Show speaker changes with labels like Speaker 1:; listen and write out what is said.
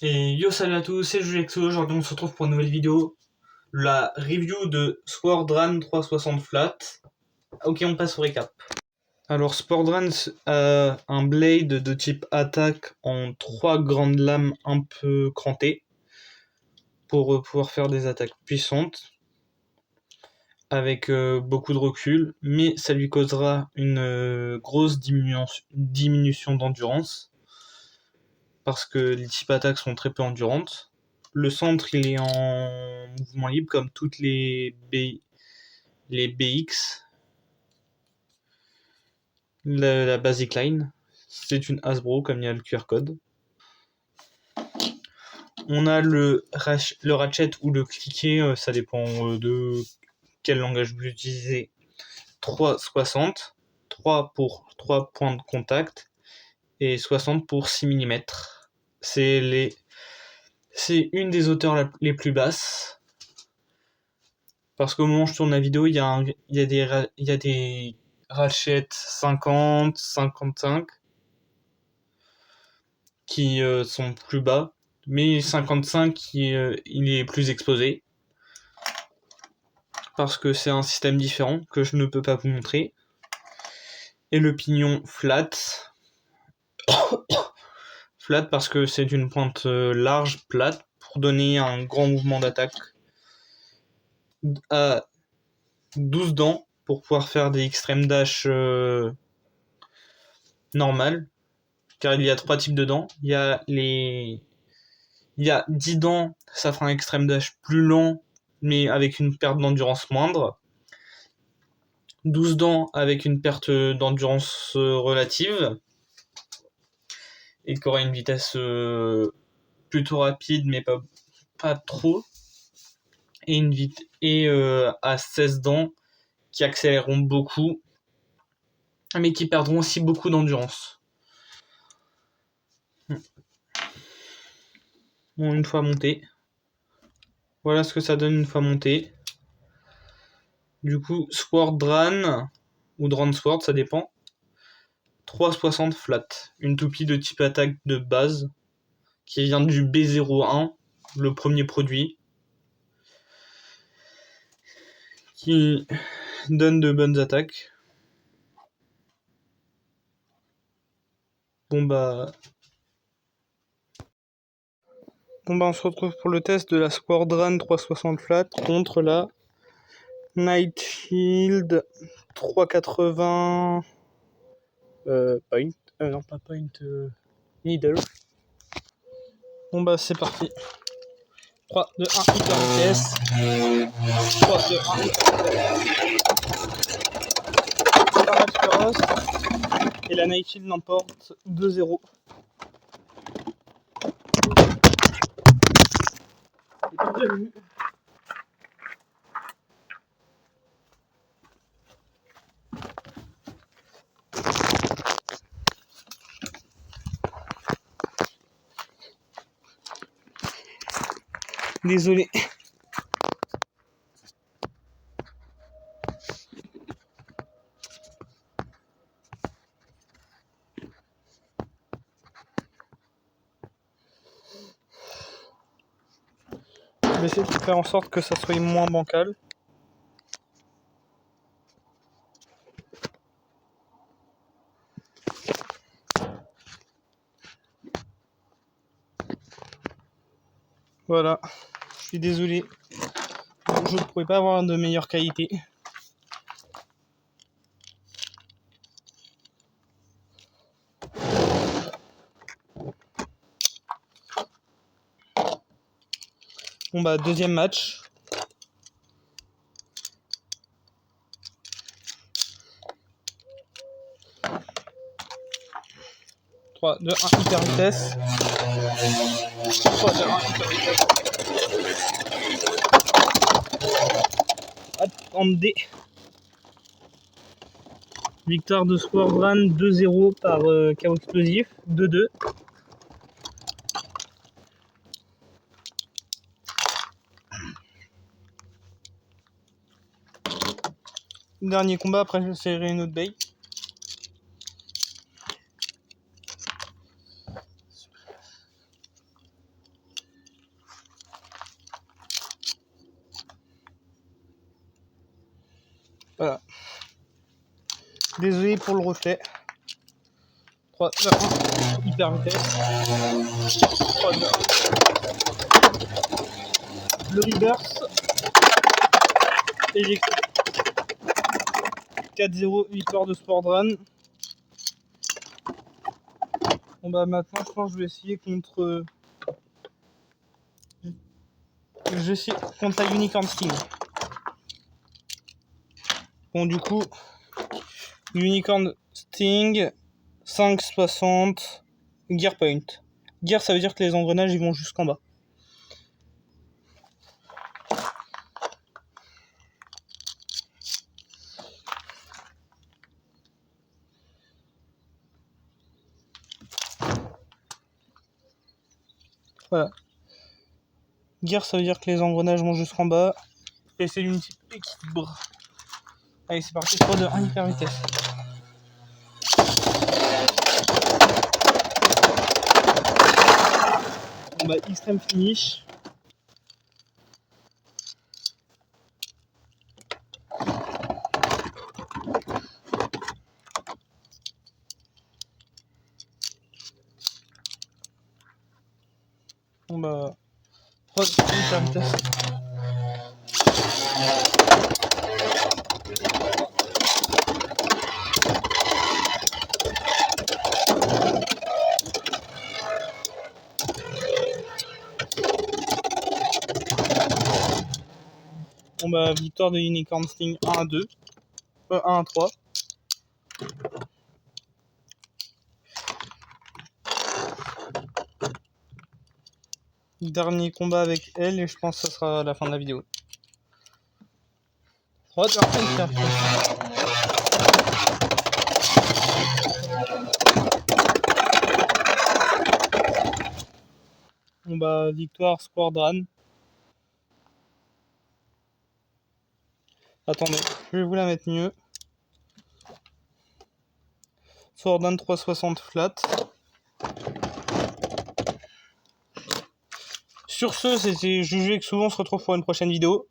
Speaker 1: Et yo, salut à tous, c'est Julexo. Aujourd'hui on se retrouve pour une nouvelle vidéo, la review de Swordran 360 Flat. Ok, on passe au récap. Alors Swordran a un blade de type attaque en 3 grandes lames un peu crantées pour pouvoir faire des attaques puissantes avec beaucoup de recul, mais ça lui causera une grosse diminution d'endurance parce que les types attaques sont très peu endurantes. Le centre il est en mouvement libre comme toutes les BX. La basic line, c'est une Hasbro comme il y a le QR code. On a le ratchet ou le cliquet, ça dépend de quel langage vous utilisez. 3,60, 3 pour 3 points de contact et 60 pour 6 mm. C'est une des hauteurs les plus basses. Parce qu'au moment où je tourne la vidéo, il y a des ratchets 50, 55 qui sont plus bas, mais 55 il est plus exposé. Parce que c'est un système différent que je ne peux pas vous montrer. Et le pignon flat. Flat parce que c'est une pointe large, plate, pour donner un grand mouvement d'attaque. À 12 dents pour pouvoir faire des extrêmes dash normales, car il y a 3 types de dents. Il y a 10 dents, ça fera un extrême dash plus lent, mais avec une perte d'endurance moindre. 12 dents avec une perte d'endurance relative, et qui aura une vitesse plutôt rapide, mais pas trop. Et à 16 dents, qui accéléreront beaucoup, mais qui perdront aussi beaucoup d'endurance. Bon, une fois monté. Voilà ce que ça donne une fois monté. Du coup, Swordran, ou Dran Sword, ça dépend. 3,60 flat. Une toupie de type attaque de base, qui vient du B01, le premier produit, qui donne de bonnes attaques. Bon bah, on se retrouve pour le test de la Swordran 360 flat contre la Night Shield 380 point. Non, pas point, needle. Bon bah, c'est parti. 3, 2, 1, hyper vitesse. 3, 2, 1, hyper vitesse. Pas mal féroce. Et la Night Shield l'emporte 2-0. Désolé. Je vais essayer de faire en sorte que ça soit moins bancal. Voilà. Je suis désolé. Je ne pourrais pas avoir de meilleure qualité. Bon bah, deuxième match. « 3, 2, 1, hyper vitesse. 3, 2, 1, hyper vitesse. Attendez. Victoire de Swordran 2-0 par chaos explosif. 2-2. Dernier combat, après je serrai une autre bait. Voilà. Désolé pour le reflet. 3, 2, 1, hyper vitesse. 3, 2, 1. Le reverse. Éjection. 4-0, victoire de Sportdrane. Bon bah maintenant je pense que je vais essayer contre... Je vais essayer contre la Unicorn Sting. Bon du coup, Unicorn Sting, 5,60, Gear Point. Gear ça veut dire que les engrenages ils vont jusqu'en bas. Voilà. Gear ça veut dire que les engrenages vont jusqu'en bas. Et c'est une type équilibre. Allez c'est parti, 3, 2, 1, hyper vitesse. Bon bah extreme finish. Bon bah 3, 2, 1, hyper vitesse. Bon bah victoire de Unicorn Sting 1 à 2. 1 à 3. Dernier combat avec elle et je pense que ça sera la fin de la vidéo. 3, 2, 1, hyper vitesse. Bon bah victoire Sportdrane. Attendez, je vais vous la mettre mieux. Sportdrane 360 flat. Sur ce, c'était Juju Exo, on se retrouve pour une prochaine vidéo.